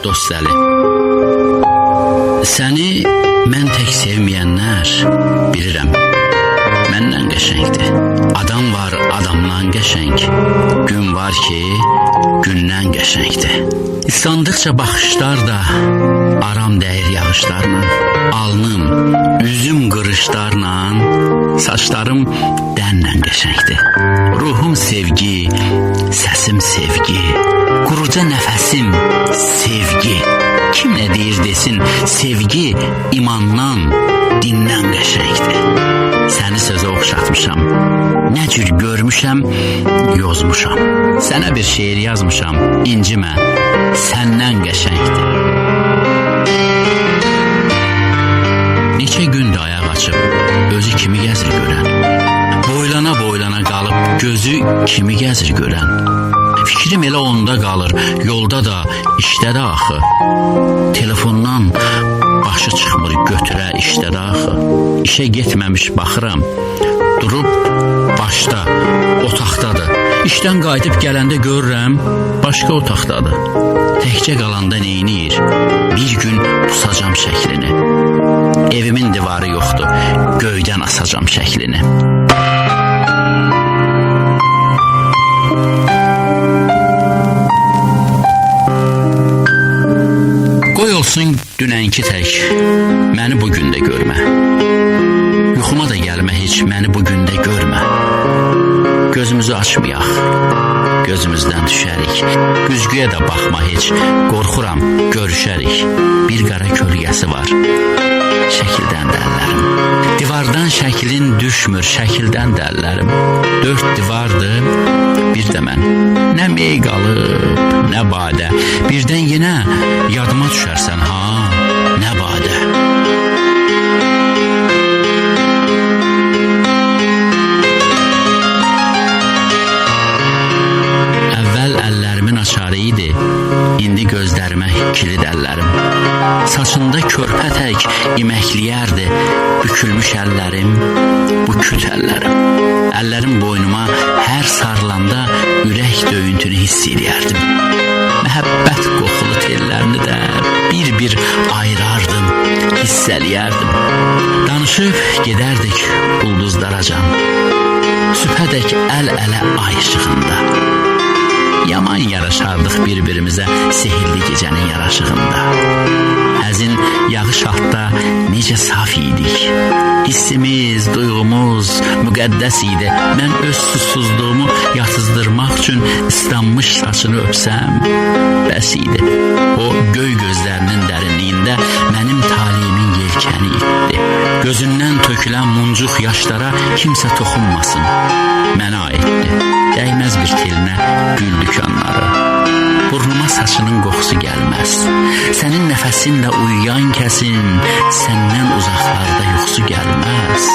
Dostəli. Səni mən tək sevməyənlər bilirəm, məndən qəşəngdir. Adam var adamdan qəşəng, gün var ki gündən qəşəngdir. İslandıqca baxışlar da aram dəyir yağışlarla, alnım, üzüm qırışlarla, saçlarım dənlə qəşəngdir. Ruhum sevgi, səsim sevgi, quruca nəfəsim sevgi. Kim nə deyir desin, sevgi imandan, dindən qəşəngdir. Səni sözə oxşatmışam, nə cür görmüşəm, yozmuşam. Sənə bir şeir yazmışam, incimə, səndən qəşəngdir. Neçə gündür ayaq açıb, özü kimi gəzir görən. Boylana boylana qalıb, gözü kimi gəzir görən. Fikrim elə onda qalır, yolda da, işdə də axı. Telefondan başı çıxmır götürə işdə də axı. İşə getməmiş baxıram, durub başda, otaqdadır. İşdən qayıdıb gələndə görürəm, başqa otaqdadır. Təkcə qalanda neyniyir? Bir gün pusacam şəklini. Evimin divarı yoxdur, göydən asacam şəklini. Qoy olsun dünənki tək, məni bugün də görmə. Yuxuma da gəlmə heç, məni bugün də görmə. Gözümüzü açmayaq, gözümüzdən düşərik. Güzgüyə də baxma heç, qorxuram, görüşərik. Bir qara kölgəsi var, şəkildən də əllərim. Divardan şəklin düşmür, şəkildən də əllərim. 4 divardır, bir də mən. Nə mey qalıb, nə badə. Birdən yenə yadıma düşərsən, ha, nə badə. Əvvəl əllərimin açarı idi, indi gözlərimə kilid əllərim. Saçında körpə tək iməkliyərdi, bükülmüş əllərim, bu küt əllərim. Əllərim boynuma hər sarılanda ürək döyüntünü hiss edərdim. Məhəbbət qoxulu tellərini də bir-bir ayırardım, hiss eləyərdim. Danışıb gedərdik ulduzlaracan, sübhədək əl-ələ ay işığında. Yaman yaraşardıq bir-birimizə sehirli gecənin yaraşığında. Həzin yağış altda necə saf idik. Hissimiz, duyğumuz müqəddəs idi. Mən öz susuzluğumu yatızdırmaq üçün islanmış saçını öpsəm, bəs idi. O göy gözlərinin dərinliyində mənim taliyimin yelkəni itdi. Gözündən tökülən muncuq yaşlara kimsə toxunmasın, mənə aiddir. Dəyməz bir telinə gül dükanları. Burnuma saçının qoxusu gəlməz. Sənin nəfəsinlə uyuyan kəsin səndən uzaqlarda yuxusu gəlməz.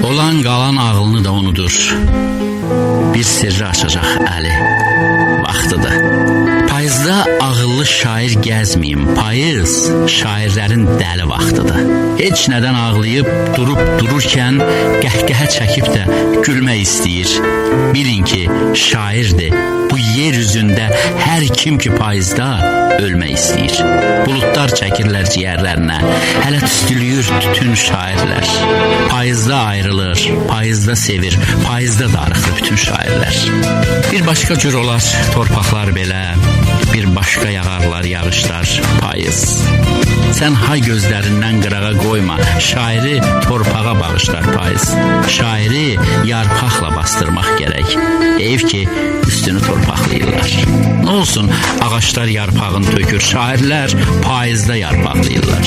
Olan qalan ağlını da unudur. Bir sirri açacaq əli, vaxtıdır. Payızda ağıllı şair gəzməyim, payız şairlərin dəli vaxtıdır. Heç nədən ağlayıb dururkən qəhqəhə çəkib də gülmək istəyir. Bilin ki, şairdir. Bu yer üzündə hər kim ki payızda ölmək istəyir. Buludlar çəkirlər ciyərlərinə, hələ tüstülüyür bütün şairlər. Payızda ayrılır, payızda sevir, payızda darıxır bütün şairlər. Bir başqa cür olar torpaqlar belə, bir başqa yağarlar yağışlar, payız. Sən hay gözlərindən qırağa qoyma, şairi torpağa bağışlar payız. Şairi yarpaqla bastırmaq gərək, ev ki üstünü torpaqlayırlar. Nə olsun ağaçlar yarpağını tökür, şairlər payızda yarpaqlayırlar.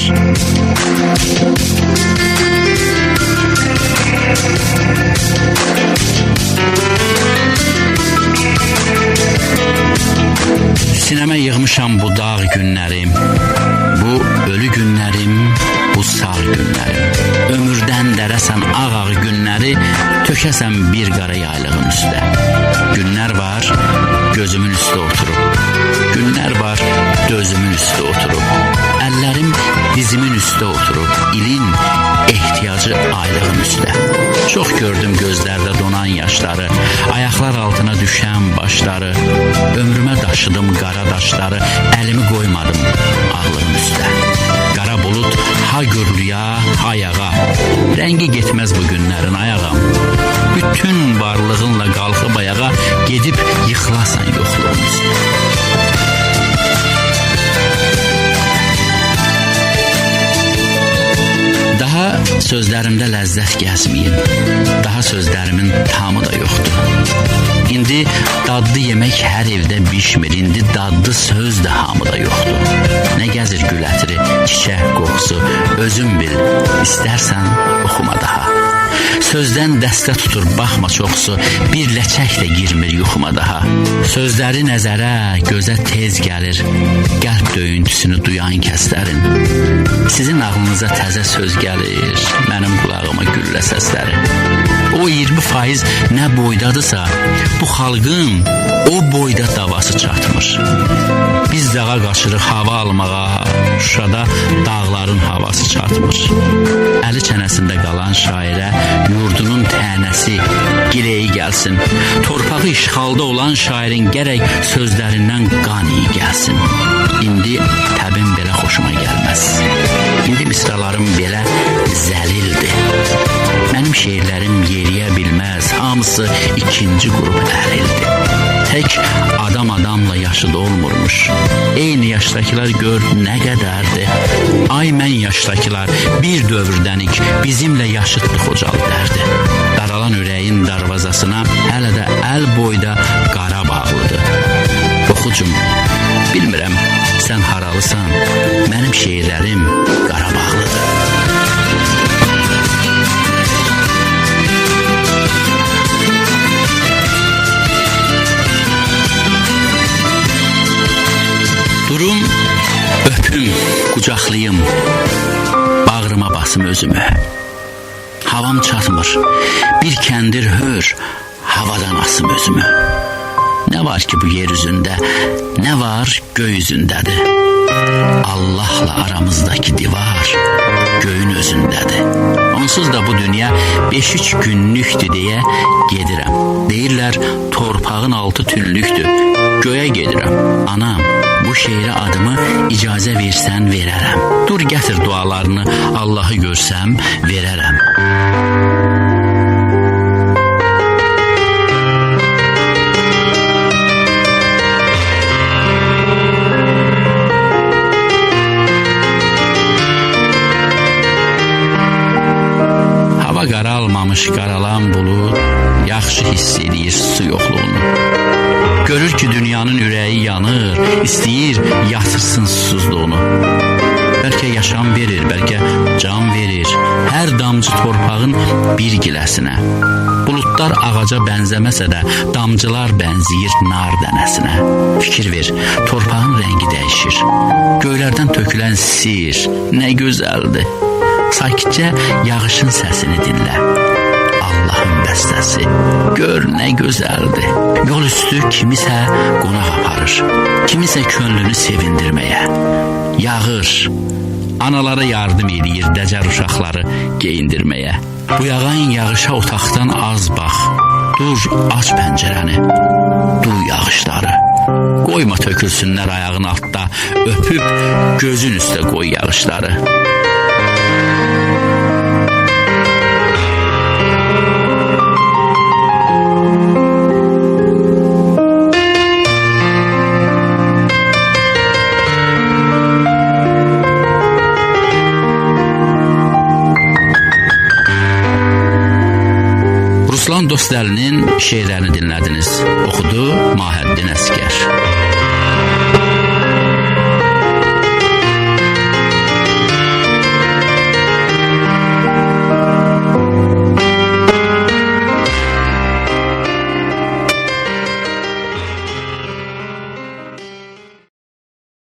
Sinəmə yığmışam bu dağ günlərim, bu ölü günlərim, bu sağ günlərim. Ömürdən dərəsən ağ-ağ günləri, tökəsən bir qara yaylığın üstə. Günlər var, gözümün üstə oturub. Günlər var, dözümün üstə oturub. Əllərim dizimin üstə oturub, ilin ehtiyacı aylığın üstə. Çox gördüm gözlərdə donan yaşları, ayaq ayaqlar altına düşən başları, ömrümə daşıdım qara daşları, əlimi qoymadım ağlının üstə. Qara bulut ha gürlüya, ha yağa, rəngi getməz bu günlərin ayağam. Bütün varlığınla qalxıb ayağa, gedib yıxılasan yoxluğun üstə. Daha sözlərimdə ləzzət gəzməyin, daha sözlərimin tamı da yoxdur. İndi dadlı yemək hər evdə bişmir, indi dadlı söz də hamıda yoxdur. Nə gəzir gül ətri, çiçək qoxusu, özün bil, istərsən oxuma daha. Sözdən dəstə tutur, baxma çoxsu, bir ləçək də girmir yuxuma daha. Sözləri nəzərə, gözə tez gəlir, qəlb döyüntüsünü duyan kəslərin. Sizin ağlınıza təzə söz gəlir, mənim qulağıma güllə səsləri. O 20% nə boydadırsa, bu xalqın o boyda davası çatmır. Biz dağa qaçırıq hava almağa, Şuşada dağların havası çatmır. Əli çənəsində qalan şairə yurdunun tənəsi gileyi gəlsin. Torpağı işğalda olan şairin gərək sözlərindən qan iyi gəlsin. İndi təbim belə xoşuma gəlməz. İndi misralarım belə zəlildir. Mənim şeirlərim yeriyə bilməz, hamısı ikinci qrup ərildi. Tək adam adamla yaşı dolmurmuş. Eyni yaşdakılar gör nə qədərdir. Ay mən yaşdakılar bir dövrdənik, bizimlə yaşıtdıq ocal dərdi. Daralan ürəyin darvazasına hələ də əl boyda qara bağlıdır. Oxucum, bilmirəm sən haralısan, mənim şeirlərim qara bağlıdır. Durum, öpüm, qucaqlayım, bağrıma basım özümü. Havam çatmır, bir kəndir hör, havadan asım özümü. Nə var ki bu yer üzündə, nə var göy üzündədir. Allahla aramızdakı divar göyün özündədir. Onsuz da bu dünya 5-3 günlükdür deyə gedirəm. Deyirlər torpağın altı tünlükdür, göyə gedirəm. Anam, bu şeirə adımı icazə versən verərəm. Dur gətir dualarını, Allahı görsəm verərəm. Hava qaralmamış qaralan bulud, yaxşı hiss edir su yoxluğunu. Görür ki dünyanın ürəyi yanır, istəyir yatırsın susuzluğunu. Bəlkə yaşam verir, bəlkə can verir, hər damcı torpağın bir giləsinə. Buludlar ağaca bənzəməsə də, damcılar bənziyir nar dənəsinə. Fikir ver, torpağın rəngi dəyişir, göylərdən tökülən sir, nə gözəldir. Sakitcə yağışın səsini dinlə. Allahın bəstəsi, gör nə gözəldir. Yol üstü kimisə qonaq aparır, kimisə könlünü sevindirməyə. Yağır, analara yardım edir dəcər uşaqları geyindirməyə. Bu yağan yağışa otaqdan az bax, dur aç pəncərəni, duy yağışları. Qoyma tökülsünlər ayağın altda, öpüb gözün üstə qoy yağışları. Ruslan Dostəlinin şeirlərini dinlədiniz. Oxudu Mahəddin Əsgər.